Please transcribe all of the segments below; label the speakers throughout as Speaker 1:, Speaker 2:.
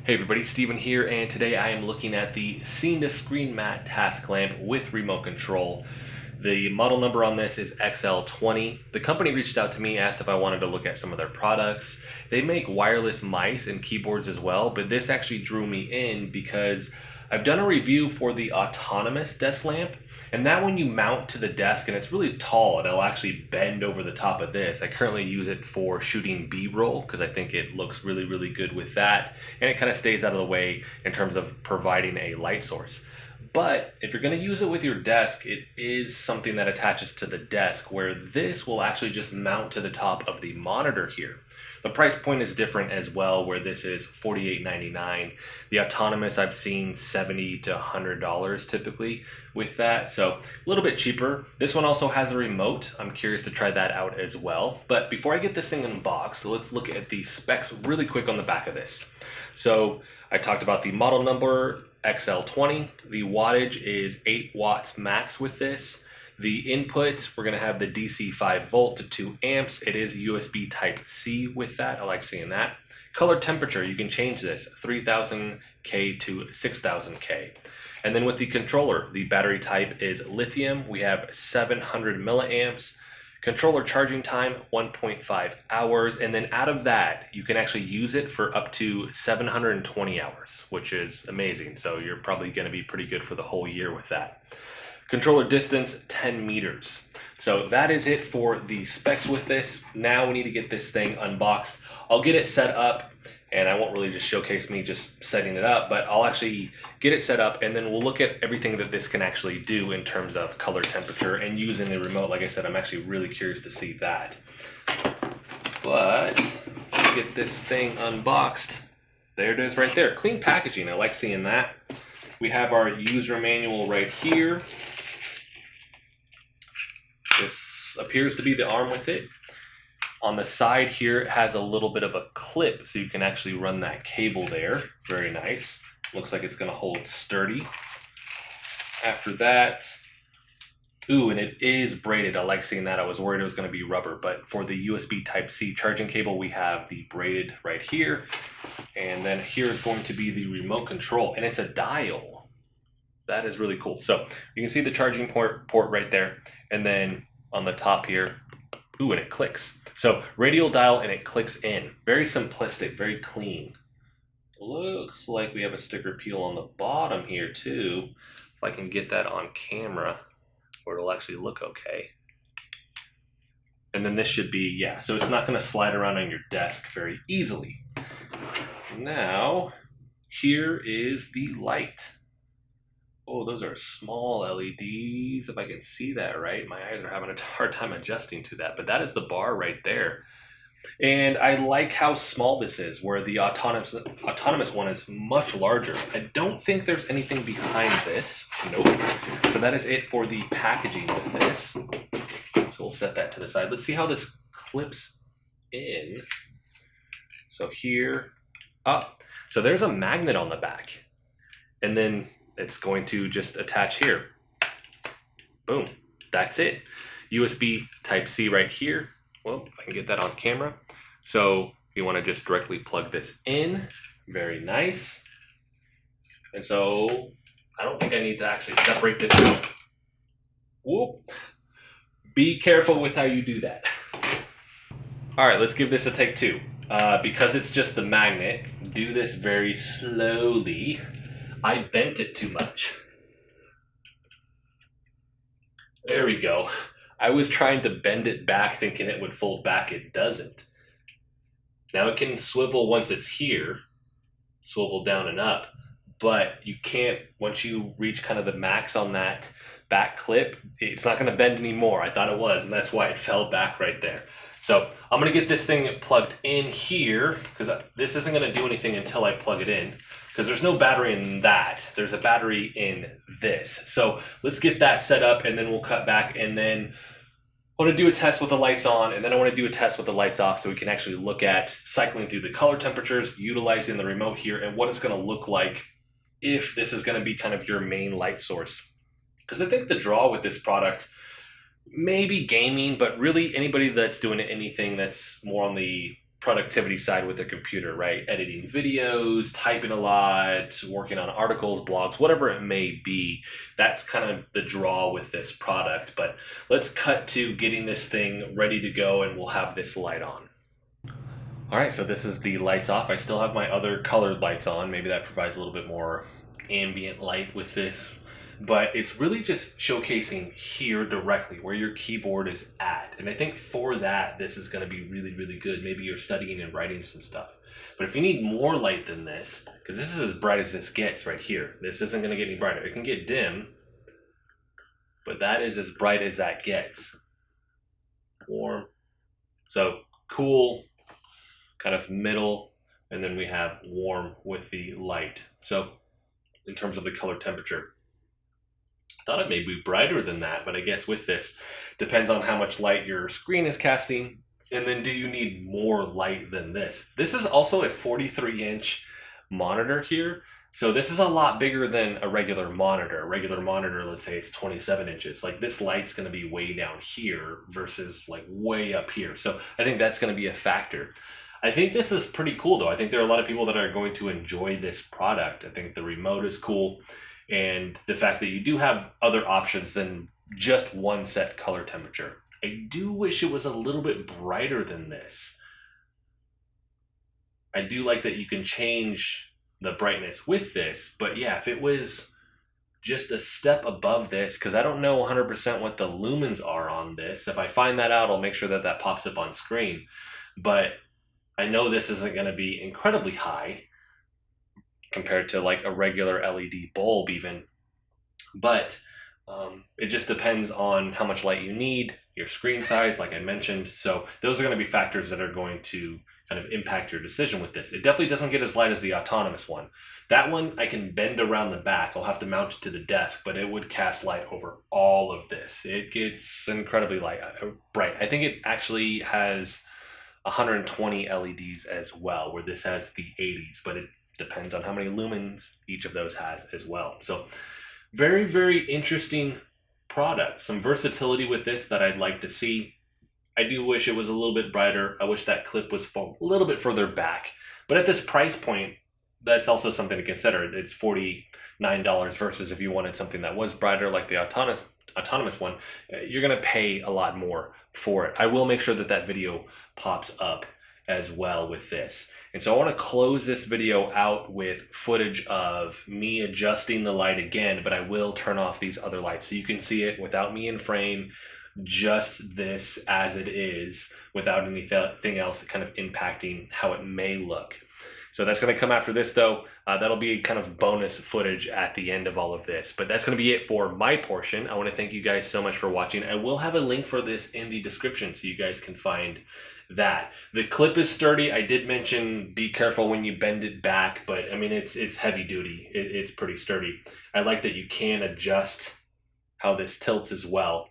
Speaker 1: Hey everybody, Steven here, and today I am looking at the Seenda screen mat task lamp with remote control. The model number on this is XL20. The company reached out to me, asked if I wanted to look at some of their products. They make wireless mice and keyboards as well, but this actually drew me in because I've done a review for the autonomous desk lamp, and that one you mount to the desk and it's really tall. It'll actually bend over the top of this. I currently use it for shooting B-roll because I think it looks really good with that, and it kind of stays out of the way in terms of providing a light source. But if you're going to use it with your desk, it is something that attaches to the desk, where this will actually just mount to the top of the monitor here. The price point is different as well, where this is $48.99. The autonomous I've seen $70 to $100 typically with that, so a little bit cheaper. This one also has a remote. I'm curious to try that out as well. But before I get this thing unboxed, let's look at the specs really quick on the back of this. So I talked about the model number XL20. The wattage is 8 watts max with this. The input, we're going to have the DC 5 volt to 2 amps. It is USB type C with that. I like seeing that. Color temperature, you can change this 3000K to 6000K. And then with the controller, the battery type is lithium. We have 700 milliamps. Controller charging time, 1.5 hours. And then out of that, you can actually use it for up to 720 hours, which is amazing. So you're probably going to be pretty good for the whole year with that. Controller distance, 10 meters. So that is it for the specs with this. Now we need to get this thing unboxed. I'll get it set up, and I won't really just showcase me just setting it up, but I'll actually get it set up, and then we'll look at everything that this can actually do in terms of color temperature and using the remote. Like I said, I'm actually really curious to see that. But let's get this thing unboxed. There it is right there. Clean packaging, I like seeing that. We have our user manual right here. This appears to be the arm with it. On the side here, it has a little bit of a clip, so you can actually run that cable there. Very nice. Looks like it's going to hold sturdy. After that, ooh, and it is braided. I like seeing that. I was worried it was going to be rubber, but for the USB Type-C charging cable, we have the braided right here. And then here is going to be the remote control, and it's a dial. That is really cool. So you can see the charging port right there, and then on the top here, ooh, and it clicks. So radial dial, and it clicks in. Very simplistic, very clean. Looks like we have a sticker peel on the bottom here too. If I can get that on camera, where it'll actually look okay. And then this should be, yeah, so it's not going to slide around on your desk very easily. Now, here is the light. Oh, those are small LEDs, if I can see that right. My eyes are having a hard time adjusting to that, but that is the bar right there. And I like how small this is, where the autonomous one is much larger. I don't think there's anything behind this. Nope. So that is it for the packaging with this. So we'll set that to the side. Let's see how this clips in. So here, up. So there's a magnet on the back. And then it's going to just attach here. Boom. That's it. USB Type-C right here. Well, if I can get that on camera. So you want to just directly plug this in. Very nice. And so I don't think I need to actually separate this out. Whoop. Be careful with how you do that. All right, let's give this a take two. Because it's just the magnet, do this very slowly. I bent it too much. There we go. I was trying to bend it back thinking it would fold back. It doesn't. Now it can swivel once it's here, swivel down and up, but you can't, once you reach kind of the max on that back clip, it's not going to bend anymore. I thought it was, and that's why it fell back right there. So I'm going to get this thing plugged in here, because this isn't going to do anything until I plug it in, because there's no battery in that. There's a battery in this. So let's get that set up, and then we'll cut back, and then I want to do a test with the lights on, and then I want to do a test with the lights off, so we can actually look at cycling through the color temperatures, utilizing the remote here, and what it's going to look like if this is going to be kind of your main light source. Because I think the draw with this product, maybe gaming, but really anybody that's doing anything that's more on the productivity side with their computer, right? Editing videos, typing a lot, working on articles, blogs, whatever it may be. That's kind of the draw with this product. But let's cut to getting this thing ready to go, and we'll have this light on. All right, so this is the lights off. I still have my other colored lights on. Maybe that provides a little bit more ambient light with this. But it's really just showcasing here directly where your keyboard is at. And I think for that, this is going to be really, really good. Maybe you're studying and writing some stuff. But if you need more light than this, because this is as bright as this gets right here. This isn't going to get any brighter. It can get dim, but that is as bright as that gets. Warm. So cool, kind of middle, and then we have warm with the light. So in terms of the color temperature, thought it may be brighter than that, but I guess with this, depends on how much light your screen is casting, and then do you need more light than this? This is also a 43-inch monitor here, so this is a lot bigger than a regular monitor. A regular monitor, let's say it's 27 inches. Like this light's gonna be way down here versus like way up here. So I think that's gonna be a factor. I think this is pretty cool though. I think there are a lot of people that are going to enjoy this product. I think the remote is cool. And the fact that you do have other options than just one set color temperature. I do wish it was a little bit brighter than this. I do like that you can change the brightness with this, but yeah, if it was just a step above this, because I don't know 100% what the lumens are on this. If I find that out, I'll make sure that that pops up on screen. But I know this isn't going to be incredibly high compared to like a regular LED bulb even, but it just depends on how much light you need, your screen size, like I mentioned. So those are going to be factors that are going to kind of impact your decision with this. It definitely doesn't get as light as the autonomous one. That one I can bend around the back. I'll have to mount it to the desk, but it would cast light over all of this. It gets incredibly bright. I think it actually has 120 LEDs as well, where this has the 80s, but it depends on how many lumens each of those has as well. So very, very interesting product. Some versatility with this that I'd like to see. I do wish it was a little bit brighter. I wish that clip was a little bit further back. But at this price point, that's also something to consider. It's $49 versus if you wanted something that was brighter like the autonomous one, you're going to pay a lot more for it. I will make sure that that video pops up as well with this. And so I want to close this video out with footage of me adjusting the light again, but I will turn off these other lights so you can see it without me in frame, just this as it is, without anything else kind of impacting how it may look. So that's going to come after this though. That'll be kind of bonus footage at the end of all of this, but that's going to be it for my portion. I want to thank you guys so much for watching. I will have a link for this in the description so you guys can find that. The clip is sturdy. I did mention be careful when you bend it back, but I mean it's heavy duty. It's pretty sturdy. I like that you can adjust how this tilts as well.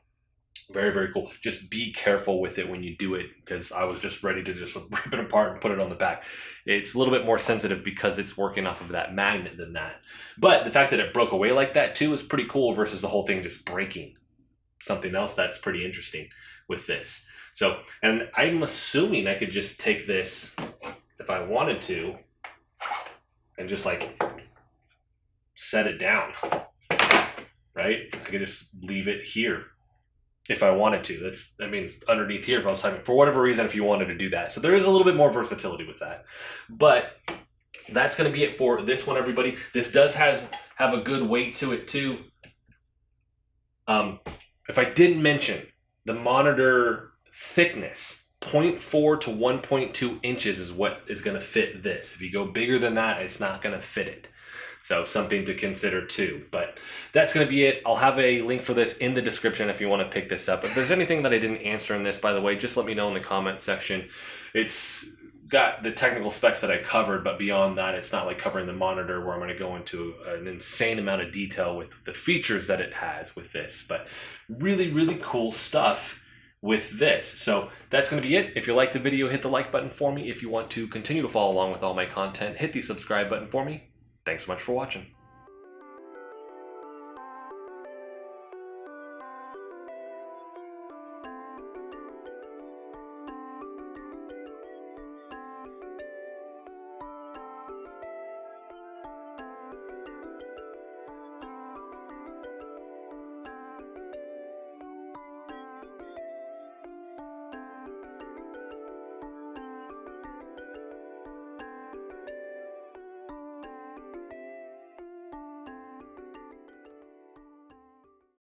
Speaker 1: Very, very cool. Just be careful with it when you do it, because I was just ready to just rip it apart and put it on the back. It's a little bit more sensitive because it's working off of that magnet than that. But the fact that it broke away like that too is pretty cool versus the whole thing just breaking. Something else that's pretty interesting with this. So, and I'm assuming I could just take this if I wanted to and just like set it down, right? I could just leave it here if I wanted to. I mean, underneath here if I was typing, for whatever reason, if you wanted to do that. So there is a little bit more versatility with that. But that's going to be it for this one, everybody. This does have a good weight to it too. If I didn't mention the monitor thickness, 0.4 to 1.2 inches is what is going to fit this. If you go bigger than that, it's not going to fit it. So something to consider too. But that's going to be it. I'll have a link for this in the description if you want to pick this up. If there's anything that I didn't answer in this, by the way, just let me know in the comment section. It's got the technical specs that I covered, but beyond that, it's not like covering the monitor where I'm going to go into an insane amount of detail with the features that it has with this. But really, really cool stuff with this. So that's going to be it. If you liked the video, hit the like button for me. If you want to continue to follow along with all my content, hit the subscribe button for me. Thanks so much for watching.